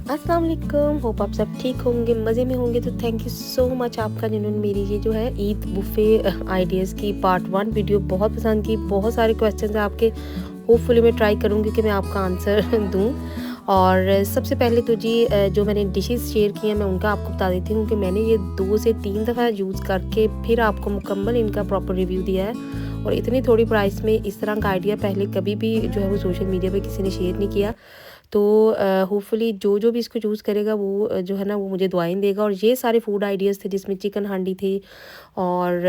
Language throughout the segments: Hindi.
अस्सलाम वालेकुम, होप आप सब ठीक होंगे, मज़े में होंगे। तो थैंक यू सो मच आपका, जिन्होंने मेरी ये जो है ईद बुफ़े आइडियाज़ की पार्ट 1 वीडियो बहुत पसंद की। बहुत सारे क्वेश्चंस हैं आपके, होपफुली मैं ट्राई करूँगी कि मैं आपका आंसर दूँ। और सबसे पहले तो जी जो मैंने डिशेस शेयर की हैं मैं उनका आपको बता देती हूँ कि मैंने ये 2 से 3 दफ़ा यूज़ करके फिर आपको मुकम्मल इनका प्रॉपर रिव्यू दिया है। और इतनी थोड़ी प्राइस में इस तरह का आइडिया पहले कभी भी जो है वो सोशल मीडिया पे किसी ने शेयर नहीं किया। तो होपफुली जो भी इसको चूज़ करेगा वो जो है ना वो मुझे दुआएं देगा। और ये सारे फूड आइडियाज़ थे जिसमें चिकन हांडी थी और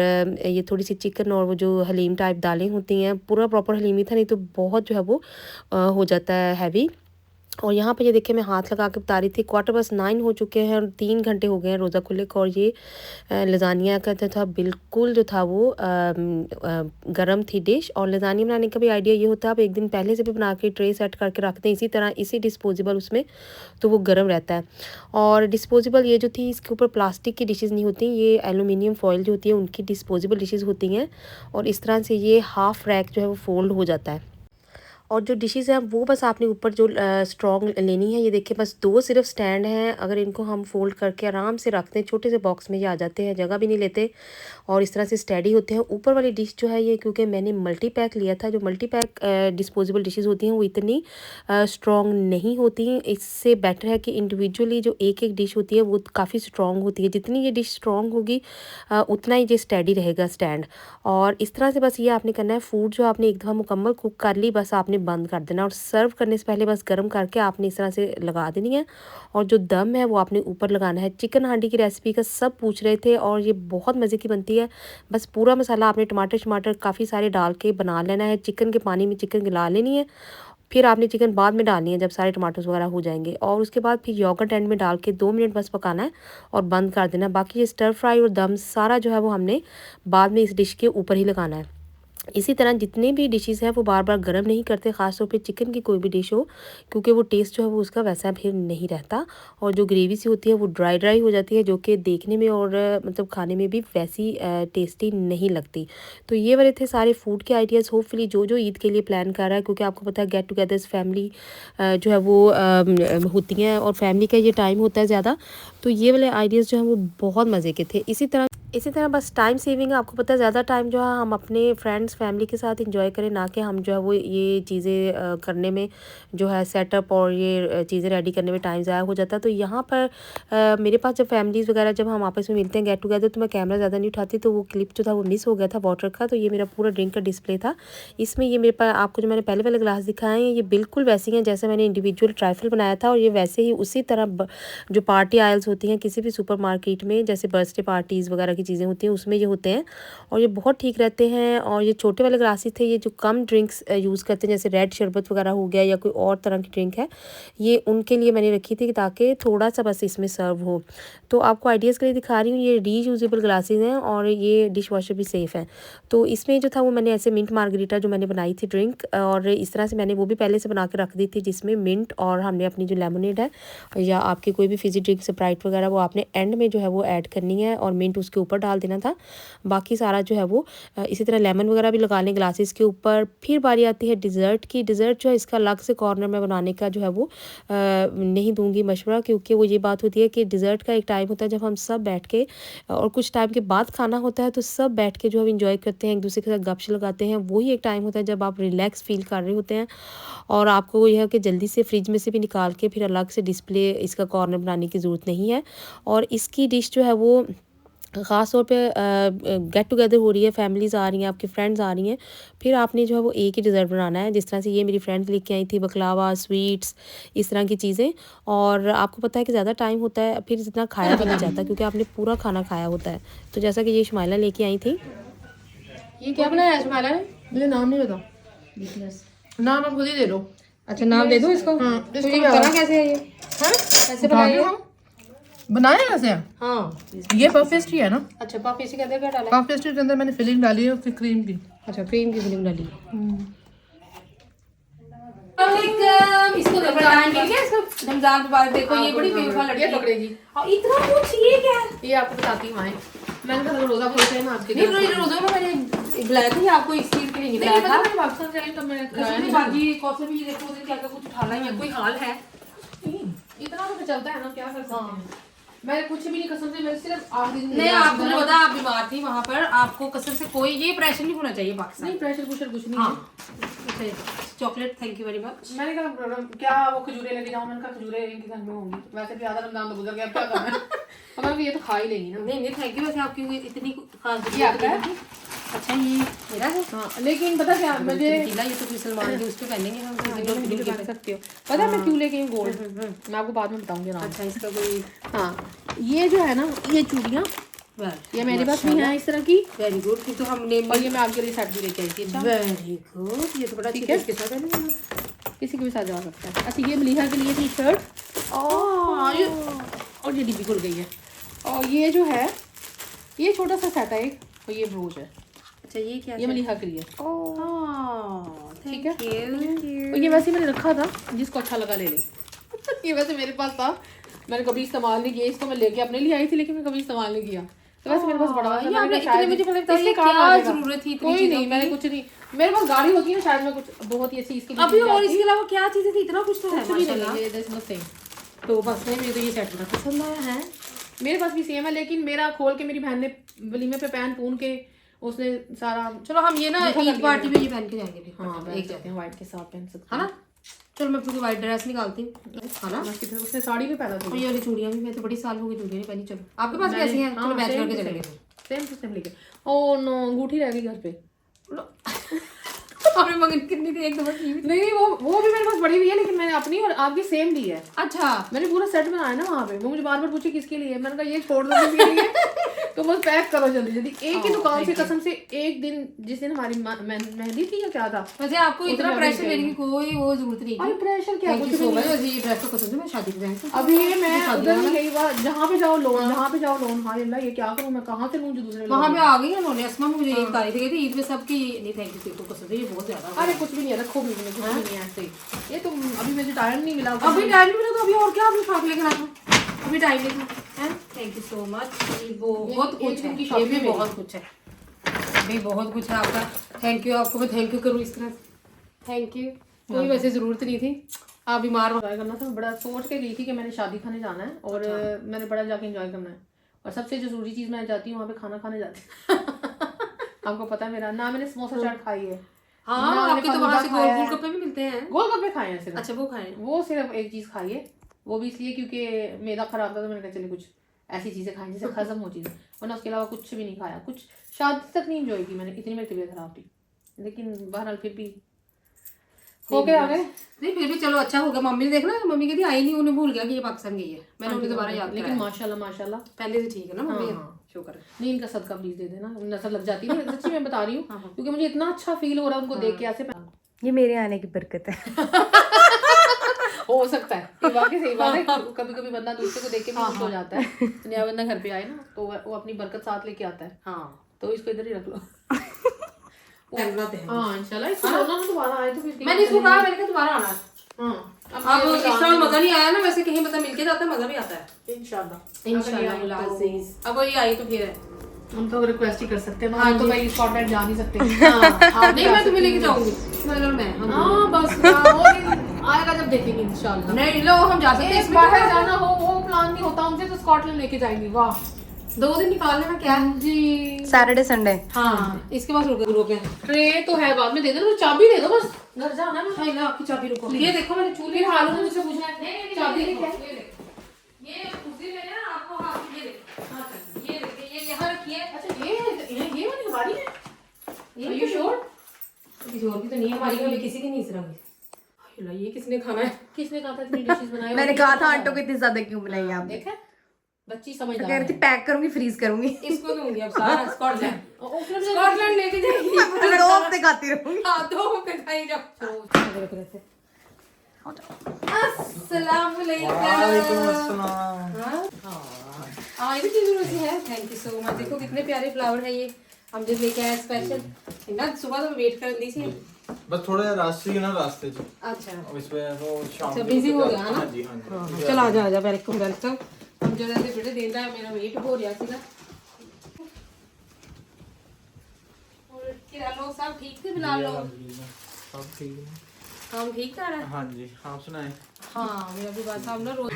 ये थोड़ी सी चिकन और वो जो हलीम टाइप दालें होती हैं, पूरा प्रॉपर हलीम ही था, नहीं तो बहुत जो है वो हो जाता है हैवी। और यहाँ पे ये देखिए मैं हाथ लगा के बता रही थी, 9:15 हो चुके हैं और 3 घंटे हो गए हैं रोज़ा खुले को। और ये लज़ानिया का जो था बिल्कुल जो था वो गरम थी डिश। और लज़ानिया बनाने का भी आइडिया ये होता है, आप एक दिन पहले से भी बना के ट्रे सेट करके रख दें इसी तरह, इसी डिस्पोजेबल उसमें, तो वो गर्म रहता है। और डिस्पोजेबल ये जो थी, इसके ऊपर प्लास्टिक की डिशेज़ नहीं होती, ये एलुमिनियम फॉइल जो होती है उनकी डिस्पोजेबल डिशेज़ होती हैं। और इस तरह से ये हाफ़ रैक जो है वो फोल्ड हो जाता है। और जो डिशेज़ हैं वो बस आपने ऊपर जो स्ट्रॉन्ग लेनी है, ये देखिए बस 2 सिर्फ स्टैंड हैं। अगर इनको हम फोल्ड करके आराम से रखते हैं, छोटे से बॉक्स में ये आ जाते हैं, जगह भी नहीं लेते और इस तरह से स्टडी होते हैं। ऊपर वाली डिश जो है ये, क्योंकि मैंने मल्टी पैक लिया था, जो मल्टी पैक डिस्पोजेबल डिशेज़ होती हैं वो इतनी स्ट्रॉन्ग नहीं होती। इससे बेटर है कि इंडिविजुअली जो एक एक डिश होती है वो काफ़ी स्ट्रॉन्ग होती है। जितनी ये डिश स्ट्रॉन्ग होगी उतना ही ये स्टडी रहेगा स्टैंड। और इस तरह से बस ये आपने करना है, फूड जो आपने एक दफ़ा मुकम्मल कुक कर ली बस आपने बंद कर देना और सर्व करने से पहले बस गर्म करके आपने इस तरह से लगा देनी है। और जो दम है वो आपने ऊपर लगाना है। चिकन हांडी की रेसिपी का सब पूछ रहे थे और ये बहुत मज़े की बनती है। बस पूरा मसाला आपने टमाटर काफ़ी सारे डाल के बना लेना है। चिकन के पानी में चिकन गला लेनी है, फिर आपने चिकन बाद में डालनी है जब सारे टमाटोस वगैरह हो जाएंगे। और उसके बाद फिर योगर्ट एंड में डाल के 2 मिनट बस पकाना है और बंद कर देना है। बाकी ये स्टर फ्राई और दम सारा जो है वो हमने बाद में इस डिश के ऊपर ही लगाना है। इसी तरह जितने भी डिशेस हैं वो बार बार गर्म नहीं करते, ख़ास तौर पे चिकन की कोई भी डिश हो, क्योंकि वो टेस्ट जो है वो उसका वैसा फिर नहीं रहता। और जो ग्रेवी सी होती है वो ड्राई ड्राई हो जाती है, जो कि देखने में और मतलब खाने में भी वैसी टेस्टी नहीं लगती। तो ये वाले थे सारे फूड के आइडियाज़। होपफुली जो ईद के लिए प्लान कर रहा है, क्योंकि आपको पता है गेट टुगेदर्स फैमिली जो है वो होती हैं और फैमिली का ये टाइम होता है ज़्यादा, तो ये वाले आइडियाज़ जो हैं वो बहुत मज़े के थे। इसी तरह बस टाइम सेविंग है, आपको पता है ज़्यादा टाइम जो है हम अपने फ्रेंड्स फैमिली के साथ इंजॉय करें, ना कि हम जो है वो ये चीज़ें करने में जो है सेटअप और ये चीज़ें रेडी करने में टाइम ज़ाया हो जाता है। तो यहाँ पर मेरे पास जब फैमिलीज़ वगैरह जब हम आपस में मिलते हैं गेट टुगेदर, तो मैं कैमरा ज़्यादा नहीं उठाती, तो वो क्लिप जो था वो मिस हो गया था वाटर का। तो ये मेरा पूरा ड्रिंक का डिस्प्ले था। इसमें ये मेरे पास आपको जो मैंने पहले वाले ग्लास दिखाए हैं ये बिल्कुल वैसी हैं जैसे मैंने इंडिविजुअल ट्राइफल बनाया था। और ये वैसे ही उसी तरह जो पार्टी आयल्स होती हैं किसी भी सुपर मार्केट में, जैसे बर्थडे पार्टीज़ वगैरह की चीज़ें होती हैं उसमें ये होते हैं और ये बहुत ठीक रहते हैं। और ये छोटे वाले ग्लासेस थे, ये जो कम ड्रिंक्स यूज़ करते हैं जैसे रेड शरबत वगैरह हो गया या कोई और तरह की ड्रिंक है, ये उनके लिए मैंने रखी थी ताकि थोड़ा सा बस इसमें सर्व हो। तो आपको आइडियाज़ के लिए दिखा रही हूँ, ये रीयूजेबल ग्लासेस हैं और ये डिश वॉशर भी सेफ़ है। तो इसमें जो था वो मैंने ऐसे मिंट मार्गरीटा जो मैंने बनाई थी ड्रिंक, और इस तरह से मैंने वो भी पहले से बना के रख दी थी, जिसमें मिंट और हमने अपनी जो लेमनेड है या आपकी कोई भी फिजी ड्रिंक स्प्राइट वगैरह वो आपने एंड में जो है वो ऐड करनी है और मिंट उसके ऊपर डाल देना था। बाकी सारा जो है वो इसी तरह लेमन वगैरह भी लगा लें ग्लासेस के ऊपर। फिर बारी आती है डिज़र्ट की। डिज़र्ट जो है इसका अलग से कॉर्नर में बनाने का जो है वो नहीं दूंगी मशवरा, क्योंकि वो ये बात होती है कि डिज़र्ट का एक टाइम होता है जब हम सब बैठ के, और कुछ टाइम के बाद खाना होता है, तो सब बैठ के जो हम इंजॉय करते हैं, एक दूसरे के साथ गपशप लगाते हैं। वही एक टाइम होता है जब आप रिलैक्स फील कर रहे होते हैं और आपको यह है कि जल्दी से फ्रिज में से भी निकाल के फिर अलग से डिस्प्ले इसका कॉर्नर बनाने की ज़रूरत नहीं है। और इसकी डिश जो है वो ख़ास तौर पे गेट टुगेदर हो रही है, फैमिलीज़ आ रही हैं, आपकी फ्रेंड्स आ रही हैं, फिर आपने जो है वो एक ही डिज़र्ट बनाना है। जिस तरह से ये मेरी फ्रेंड्स लेके आई थी बकलावा, स्वीट्स, इस तरह की चीज़ें। और आपको पता है कि ज़्यादा टाइम होता है फिर इतना खाया भी नहीं जाता, क्योंकि आपने पूरा खाना खाया होता है। तो जैसा कि ये शुमाइला लेके आई थी। ये क्या बनाया है शुमाइला ने? मुझे नाम नहीं पता। नाम आप खुद ही दे दो। अच्छा नाम दे दो इसको। हाँ, तो ये बना कैसे है ये? हाँ? कैसे बनाया? बनाया कैसे है? हाँ ये पफ पेस्ट्री है ना? अच्छा, पफ पेस्ट्री के अंदर क्या डाला है? पफ पेस्ट्री के अंदर मैंने फिलिंग डाली है, फिर क्रीम की। अच्छा, क्रीम की फिलिंग डाली है। इसको रमजान मुबारक। देखो ये बड़ी बेवफा लड़की पकड़ेगी। और इतना कुछ ये क्या है? ये आपको बताती हूँ। मैंने कहा रोजा खोलते हैं ना आपके नहीं रोज़ों में मैंने बुलाया था, आपको इस चीज के लिए नहीं बुलाया था। मैंने वापस आई तो मैंने बाजी कौशल भी ये देखो उधर क्या कुछ उठाना ही है, कोई हाल है। इतना तो चलता है ना, क्या कर सकते हैं। मैं कुछ भी नहीं, कसम से मैं सिर्फ आखिरी दिन नहीं, आपको मुझे पता आप बीमार थी वहाँ पर, आपको कसम से कोई ये प्रेशर नहीं होना चाहिए पाकिस्तान। नहीं, प्रेशर कुछ नहीं हाँ chocolate, thank you very much. मैंने कहा क्या वो खजूरें लेके जाऊँ, मैंने कहा खजूरें इनके घर में होंगी, वैसे भी आधा रमजान तो गुजर गया, अब क्या करना है। अब मैं ये तो खा ही लेंगी ना। नहीं थैंक यू, वैसे आपकी हुई इतनी खास ये आपका है? अच्छा ये मेरा है। हाँ, लेकिन पता क्या मुझे, ये तो फिर सलमान के उस पे पहनेंगे हम, पहन सकती हो। पता है मैं क्यों लेके आई गोल्ड, मैं आपको बाद में बताऊंगी ना। अच्छा इसका कोई, हाँ, ये जो है ना, ये चूड़ियाँ ये मेरे पास नहीं है इस तरह की। वेरी गुड, फिर तो हमने, और ये मैं आपके लिए सेट भी लेके आई थी। अच्छा, वेरी गुड, ये तो बड़ा ठीक है, इसके साथ है, किसी को भी साथ जा सकता है। अच्छा, ये मलीहा के लिए टी शर्ट और ये डिब्बी खुल गई है। और ये जो है ये छोटा सा सेट है एक, और ये ब्रोच है। अच्छा ये क्या, ये मलीहा के लिए, ठीक है। और ये वैसे मैंने रखा था, जिसको अच्छा लगा ले ले। ये वैसे मेरे पास था, मैंने कभी इस्तेमाल नहीं किया, इसको मैं लेके अपने लिए आई थी, लेकिन मैं कभी इस्तेमाल नहीं किया। तो वैसे मेरे पास बड़ा था, मैंने शायद मुझे पता इसके है काम क्या आ जाएगा। जरूरत थी इतनी कोई चीजों नहीं, की। मैंने कुछ नहीं, मेरे पास गाड़ी होती है ना, शायद मैं कुछ बहुत ही अच्छी इसके लिए अभी, और इसके अलावा क्या चीजें थी, इतना कुछ तो है कुछ भी माशाल्लाह। नहीं, there's nothing। तो बस नहीं, मुझे तो ये सेट बड़ा पसंद आया है। मेरे पास भी सेम है, लेकिन मेरा खोल के मेरी बहन ने वलीमे पे पहन पून के उसने सारा। चलो हम ये ना ईद पार्टी में ये पहन के जाएंगे फिर। हाँ, एक जाते हैं, व्हाइट के साथ पहन सकते है ना। चलो मैं अपनी व्हाइट ड्रेस निकालती हूँ, है ना। उसने साड़ी भी पहना और थी। ये वाली चूड़ियाँ भी, मैं तो बड़ी साल हो गई चूड़ियाँ नहीं पहनी। चलो आपके पास कैसी हैं, चलो मैच करके चलेंगे। सेम टू सेम लेके। ओह नो, अंगूठी रह गई घर पे। आपने मंगनी कितनी थी, एक दफा की भी? नहीं, वो भी मेरे पास बड़ी हुई है, लेकिन मैंने अपनी और आपकी सेम ली है। अच्छा, मैंने पूरा सेट बनाया ना वहाँ पे। वो मुझे बार बार पूछे किसके लिए, मैंने कहा ये छोड़ दो किसके लिए। तो बस पैक करो जल्दी जल्दी। एक ही दुकान से कसम से, एक दिन जिस दिन हमारी मेहंदी थी या क्या था, वैसे आपको इतना प्रेशर लेने की कोई वो जरूरत नहीं अरे थी। प्रेशर क्या, कुछ भी नहीं। वैसे ये ड्रेस तो पसंद है, मैं शादी पे जाएंगे। अभी मैं उधर नहीं गई, जहाँ पे जाओ लोन, जहाँ पे जाओ लोन। हाँ अल्लाह, ये क्या करूँ मैं, कहाँ से लूँ जो दूसरे वहाँ पे आ गई है उन्होंने, असमा मुझे ईद तारीख थी, ईद में सबकी नहीं थैंक यू, तेरे को पसंद है ये बहुत ज्यादा। अरे कुछ भी नहीं है, रखो भी नहीं, कुछ भी नहीं है ऐसे ही। ये तुम अभी मुझे टाइम नहीं मिला, अभी टाइम नहीं मिला तो अभी और क्या आपने साथ लेकर आना, अभी टाइम नहीं था। थैंक यू सो मच, बहुत कुछ है, ये भी बहुत कुछ है, अभी बहुत कुछ है आपका। थैंक यू, आपको मैं थैंक यू करूँ इस तरह, थैंक यू। कोई वैसे जरूरत नहीं थी, आप बीमार हो करना था। बड़ा सोच के गई थी कि मैंने शादी खाने जाना है, और मैंने बड़ा जाके एंजॉय करना है। और सबसे जो जरूरी चीज़ मैं जाती हूँ वहाँ पे खाना खाने जाती हूँ। आपको पता है मेरा ना, मैंने समोसा चाट खाई है। हाँ, आपके तो वहाँ से गोलगप्पे भी मिलते हैं। गोलगप्पे खाए हैं सिर्फ। अच्छा वो खाए, वो सिर्फ एक चीज़ खाई है, वो भी इसलिए क्योंकि मैदा खराब था, तो मैंने कहा चलिए कुछ ऐसी चीज़ें खाएं जिससे हजम हो चीज़ें, वरना उसके अलावा कुछ भी नहीं खाया। कुछ शादी तक नहीं एंजॉय की मैंने, इतनी मेरी तबीयत खराब थी, लेकिन बहरहाल फिर भी हो गए आ गए। नहीं फिर भी चलो अच्छा हो गया। मम्मी ने देखना, मम्मी कहती आई नहीं, उन्हें भूल गया कि ये पाकिस्तान गई है, मैंने उन्हें दोबारा याद, लेकिन माशाल्लाह माशाल्लाह पहले से ठीक है ना मम्मी, शुक्र है। नहीं, इनका सदका प्लीज दे देना, नजर लग जाती है सच्ची मैं बता रही हूँ, क्योंकि मुझे इतना अच्छा फील हो रहा है उनको देख के ऐसे। ये मेरे आने की बरकत है। हो सकता है, ये वाकई सही बात है। कभी कभी बंदा दूसरे को देख के भी खुश हो जाता है। नया बंदा घर पे आए ना, तो वो अपनी बरकत साथ लेके आता है। हाँ तो इसको इधर ही रख लो। हाँ इंशाल्लाह इसको बोलना ना दोबारा आए तो फिर। मैंने इसको कहा, मैंने कहा दोबारा आना। हाँ, अब इस तरह मजा नहीं आया ना, वैसे कहीं मतलब मिलके जाता है मजा भी आता है। इंशाल्लाह इंशाल्लाह अब वही आई तो फिर हम तो रिक्वेस्ट ही कर सकते हैं, हम तो भाई स्कॉटलैंड जा नहीं सकते। नहीं मैं तुम्हें लेके जाऊंगी, हाँ बस आएगा जब देखेंगे इंशाल्लाह। नहीं लो हम जा सकते हैं, बाहर जाना हो वो प्लान नहीं होता हमसे, तो स्कॉटलैंड लेके जाएंगे। वाह, 2 दिन निकाल लेना क्या जी, सैटरडे संडे। हाँ इसके पास रुक गए। ट्रे तो है, बाद में दे देना, तो चाबी दे दो बस, घर जाना है। हाँ आपकी चाबी रुको, ये देखो मैंने चूल्हे फिर हालू मुझसे पूछना है चाबी क्या है? ये उसी में ना आपको, हाँ ये देखिए ये यहाँ रखिए। अच्छा ये वाली हमारी है, ये श्योर? किसी और की तो नहीं है, हमारी कभी किसी की नहीं इस रंग। ये किसने खाना है? किसने कहा था इतनी डिशेस बनाए? मैंने कहा था आंटो को इतनी ज्यादा क्यों बनाई आप? देखा, बच्ची कह समझदार रही थी है। पैक करूंगी, फ्रीज करूंगी। इसको दूंगी अब सारा स्कॉटलैंड, स्कॉटलैंड स्कॉटलैंड लेके जाएगी। मैं 2 हफ्ते खाती रहूंगी। हाँ 2 हफ्ते खाई जाओ। अस्सलाम वालेकुम। हाँ ये भी चीज़ रोज़ी है, थैंक यू सो मच। देखो कितने प्यारे फ्लावर है ये, हम जब लेके आए स्पेशल। ना सुबह तो वेट कर दी थी, बस थोड़ा रास्ते ही ना रास्ते च। अच्छा इस पे तो शाम अच्छा को बिजी हो गया ना। हाँ जी हाँ जी। चल आ जा वेलकम वेलकम। हम जो ऐसे बेटे देंदा है, मेरा वेट हो रहा सीगा। और किरा लोग सब ठीक थे, बिलाल लोग सब ठीक है। काम ठीक कर रहा है। हाँ जी, आप सुनाएं। हाँ मेरा भी बात हम ना रोज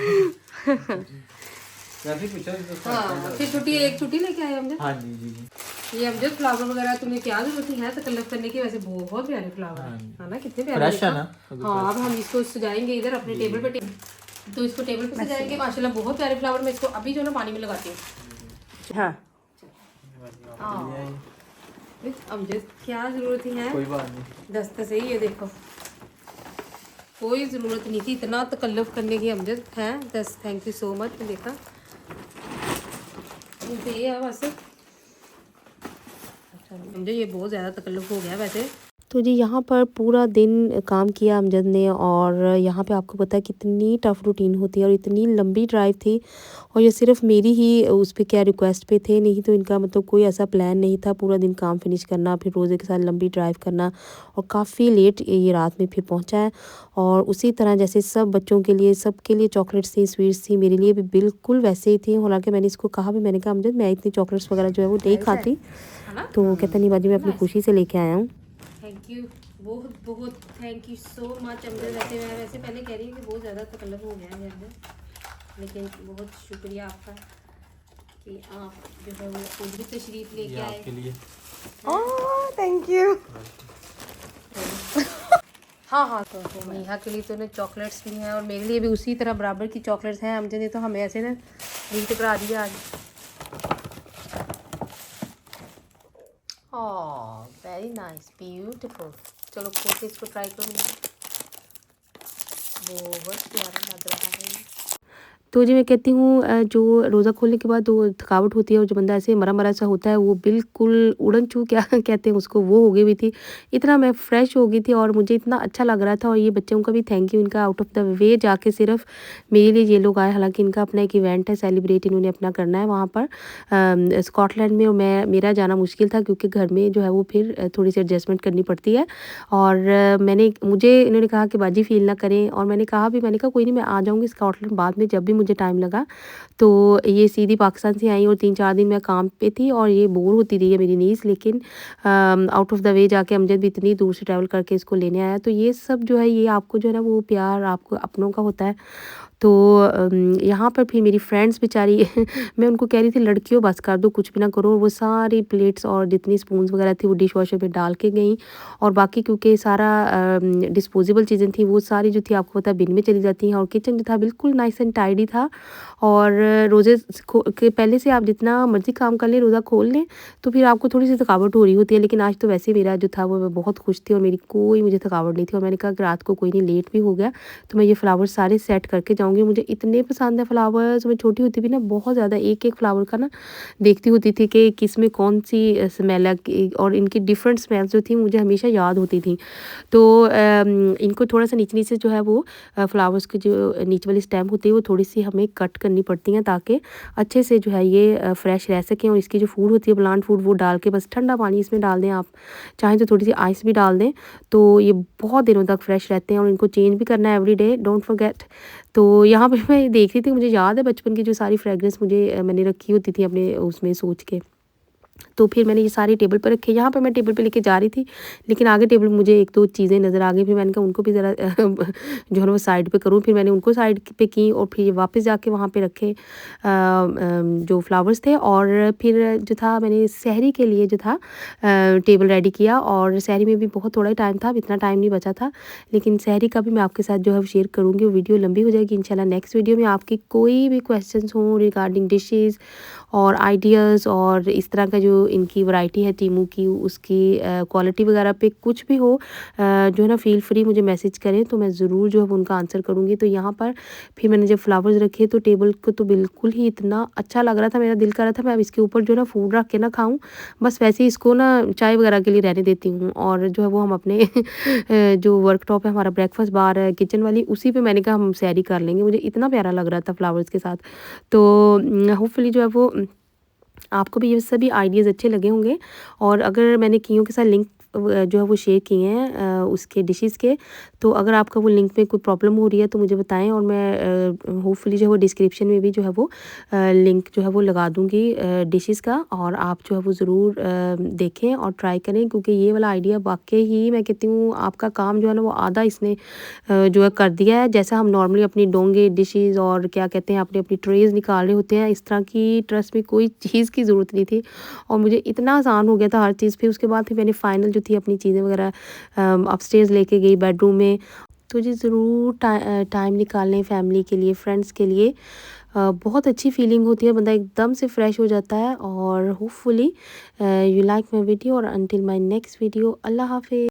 वैसे ही पूछा तो हाँ फिर छुट्टी एक छुट्टी लेके आए हमने। हाँ जी जी जी। ये अमजद फ्लावर वगैरह तुम्हें क्या जरूरत है तकल्लुफ करने की, वैसे बहुत प्यारे फ्लावर है ना, कितने प्यारे फ्रेश है ना? हाँ अब हम इसको सजाएंगे इधर अपने टेबल पे, तो इसको टेबल पे सजाएंगे। माशाल्लाह बहुत प्यारे फ्लावर। मैं इसको अभी जो ना पानी में लगाती हूँ। हाँ अमजद क्या जरूरत ही है, कोई बात नहीं। दस्ते से ही ये देखो, कोई ज़रूरत नहीं थी इतना तकल्लुफ़ करने की अमजद है। दस थैंक यू सो मच। देखा तो ये है बस। अच्छा अमजद ये बहुत ज़्यादा तकल्लुफ़ हो गया वैसे। तो जी यहाँ पर पूरा दिन काम किया अमजद ने, और यहाँ पे आपको पता है कितनी टफ़ रूटीन होती है और इतनी लंबी ड्राइव थी, और ये सिर्फ मेरी ही उस पे क्या रिक्वेस्ट पे थे, नहीं तो इनका मतलब कोई ऐसा प्लान नहीं था। पूरा दिन काम फिनिश करना, फिर रोज़े के साथ लंबी ड्राइव करना, और काफ़ी लेट ये रात में फिर पहुँचा है। और उसी तरह जैसे सब बच्चों के लिए, सबके लिए चॉकलेट्स थी, स्वीट्स थी, मेरे लिए भी बिल्कुल वैसे ही थी। हालांकि मैंने इसको कहा भी, मैंने कहा अमजद मैं इतनी चॉकलेट्स वगैरह जो है वो नहीं खाती, तो कहता नहीं बाजी मैं अपनी खुशी से लेके आया हूँ। थैंक यू बहुत बहुत thank you so much Amjad. वैसे पहले कह रही हूँ कि बहुत ज़्यादा तकल्लुफ़ हो गया है अमजद, लेकिन बहुत शुक्रिया आपका कि आप जो है वो खुद भी तशरीफ़ लेके ये आए। आपके लिए। Thank you. हाँ हाँ तो नेहा के लिए तो ना चॉकलेट्स भी हैं और मेरे लिए भी उसी तरह बराबर की चॉकलेट्स हैं। अमजद ने तो हमें ऐसे ना रीट करा दिया आज। Oh very nice beautiful. चलो खोल के इसको ट्राई करो। बहुत प्यारा लग रहा है। तो जी मैं कहती हूँ जो रोज़ा खोलने के बाद वो थकावट होती है और जो बंदा ऐसे मरा मरा सा होता है, वो बिल्कुल उड़न चू क्या कहते हैं उसको, वो हो गई हुई थी। इतना मैं फ्रेश हो गई थी और मुझे इतना अच्छा लग रहा था। और ये बच्चों का भी थैंक यू, इनका आउट ऑफ द वे जाके सिर्फ मेरे लिए ये लोग आए। हालांकि इनका अपना एक इवेंट है, सेलिब्रेट इन्होंने अपना करना है वहाँ पर स्कॉटलैंड में। और मेरा जाना मुश्किल था क्योंकि घर में जो है वो फिर थोड़ी सी एडजस्टमेंट करनी पड़ती है। और मुझे इन्होंने कहा कि बाजी फील ना करें, और मैंने कहा कोई नहीं, मैं आ जाऊँगी स्कॉटलैंड बाद में जब भी मुझे टाइम लगा। तो ये सीधी पाकिस्तान से आई और 3-4 दिन मैं काम पे थी और ये बोर होती रही है मेरी नीस। लेकिन आउट ऑफ द वे जाके अमजद भी इतनी दूर से ट्रैवल करके इसको लेने आया। तो ये सब जो है ये आपको जो है ना वो प्यार आपको अपनों का होता है। तो यहाँ पर फिर मेरी फ्रेंड्स बेचारी मैं उनको कह रही थी लड़कियों बस कर दो, कुछ भी ना करो। वो सारी प्लेट्स और जितनी स्पून्स वगैरह थी वो डिश वॉशर पे डाल के गई, और बाकी क्योंकि सारा डिस्पोजेबल चीज़ें थी वो सारी जो थी आपको पता है बिन में चली जाती हैं। और किचन जो था बिल्कुल नाइस एंड टाइडी था। और रोज़े के पहले से आप जितना मर्ज़ी काम कर लें, रोज़ा खोल लें तो फिर आपको थोड़ी सी थकावट हो रही होती है। लेकिन आज तो वैसे मेरा जो था वो मैं बहुत खुश थी और मेरी कोई मुझे थकावट नहीं थी। और मैंने कहा कि रात को कोई नहीं लेट भी हो गया तो मैं ये फ्लावर्स सारे सेट करके जाऊँगी। मुझे इतने पसंद है फ्लावर्स। मैं छोटी होती भी ना बहुत ज़्यादा एक एक फ्लावर का ना देखती होती थी कि किस में कौन सी स्मेल है, और इनकी डिफरेंट स्मेल्स जो थी मुझे हमेशा याद होती थी। तो इनको थोड़ा सा नीचे नीचे जो है वो फ्लावर्स की जो नीचे वाली स्टेम होती है वो थोड़ी सी हमें कट करनी पड़ती हैं ताकि अच्छे से जो है ये फ्रेश रह सकें। और इसकी जो फूड होती है प्लांट फूड वो डाल के बस ठंडा पानी इसमें डाल दें, आप चाहें तो थोड़ी सी आइस भी डाल दें, तो ये बहुत दिनों तक फ्रेश रहते हैं। और इनको चेंज भी करना है एवरी डे, डोंट फॉरगेट। तो यहाँ पे मैं देख रही थी, मुझे याद है बचपन की जो सारी फ्रेगरेंस मैंने रखी होती थी अपने उसमें सोच के। तो फिर मैंने ये सारे टेबल पर रखे। यहाँ पे मैं टेबल पे लेके जा रही थी लेकिन आगे टेबल मुझे 1-2 चीज़ें नज़र आ गई। फिर मैंने कहा उनको भी ज़रा जो है वो साइड पे करूँ। फिर मैंने उनको साइड पे की और फिर वापस जाके वहाँ पे रखे जो फ्लावर्स थे। और फिर जो था मैंने सहरी के लिए जो था टेबल रेडी किया। और सहरी में भी बहुत थोड़ा ही टाइम था, इतना टाइम नहीं बचा था। लेकिन सहरी का भी मैं आपके साथ जो है शेयर करूँगी, वो वीडियो लंबी हो जाएगी इंशाल्लाह। नेक्स्ट वीडियो में आपकी कोई भी क्वेश्चन हो रिगार्डिंग डिशेज़ और आइडियाज़ और इस तरह का जो इनकी वैरायटी है टीमू की, उसकी क्वालिटी वगैरह पे कुछ भी हो जो है ना फील फ्री मुझे मैसेज करें, तो मैं ज़रूर जो है वो उनका आंसर करूँगी। तो यहाँ पर फिर मैंने जब फ्लावर्स रखे तो टेबल को तो बिल्कुल ही इतना अच्छा लग रहा था, मेरा दिल कर रहा था मैं अब इसके ऊपर जो है ना फूड रख के ना खाऊँ, बस वैसे ही इसको ना चाय वगैरह के लिए रहने देती हूँ। और जो है वो हम अपने जो वर्कटॉप है हमारा ब्रेकफास्ट बार है किचन वाली, उसी पे मैंने कहा हम सैरी कर लेंगे। मुझे इतना प्यारा लग रहा था फ्लावर्स के साथ। तो होपफुली जो है वो आपको भी ये सभी आइडियाज़ अच्छे लगे होंगे। और अगर मैंने कीयों के साथ लिंक जो है वो शेयर किए हैं उसके डिशेस के। तो अगर आपका वो लिंक में कोई प्रॉब्लम हो रही है तो मुझे बताएं, और मैं होपफुली जो है वो डिस्क्रिप्शन में भी जो है वो लिंक जो है वो लगा दूँगी डिशेस का, और आप जो है वो ज़रूर देखें और ट्राई करें, क्योंकि ये वाला आइडिया वाकई ही मैं कहती हूँ आपका काम जो है ना वो आधा इसने जो है कर दिया है। जैसा हम नॉर्मली अपनी डोंगे डिशेस और क्या कहते हैं अपनी अपनी ट्रेज़ निकाल रहे होते हैं, इस तरह की ट्रस्ट में कोई चीज़ की ज़रूरत नहीं थी, और मुझे इतना आसान हो गया था हर चीज़। फिर उसके बाद फिर मैंने फाइनल जो थी अपनी चीज़ें वगैरह अपस्टेयर्स लेके गई बेडरूम में। तो जी ज़रूर टाइम निकालें फैमिली के लिए, फ्रेंड्स के लिए। बहुत अच्छी फीलिंग होती है, बंदा एकदम से फ्रेश हो जाता है। और hopefully you like my video, और अंटिल माई नेक्स्ट वीडियो, अल्लाह हाफिज़।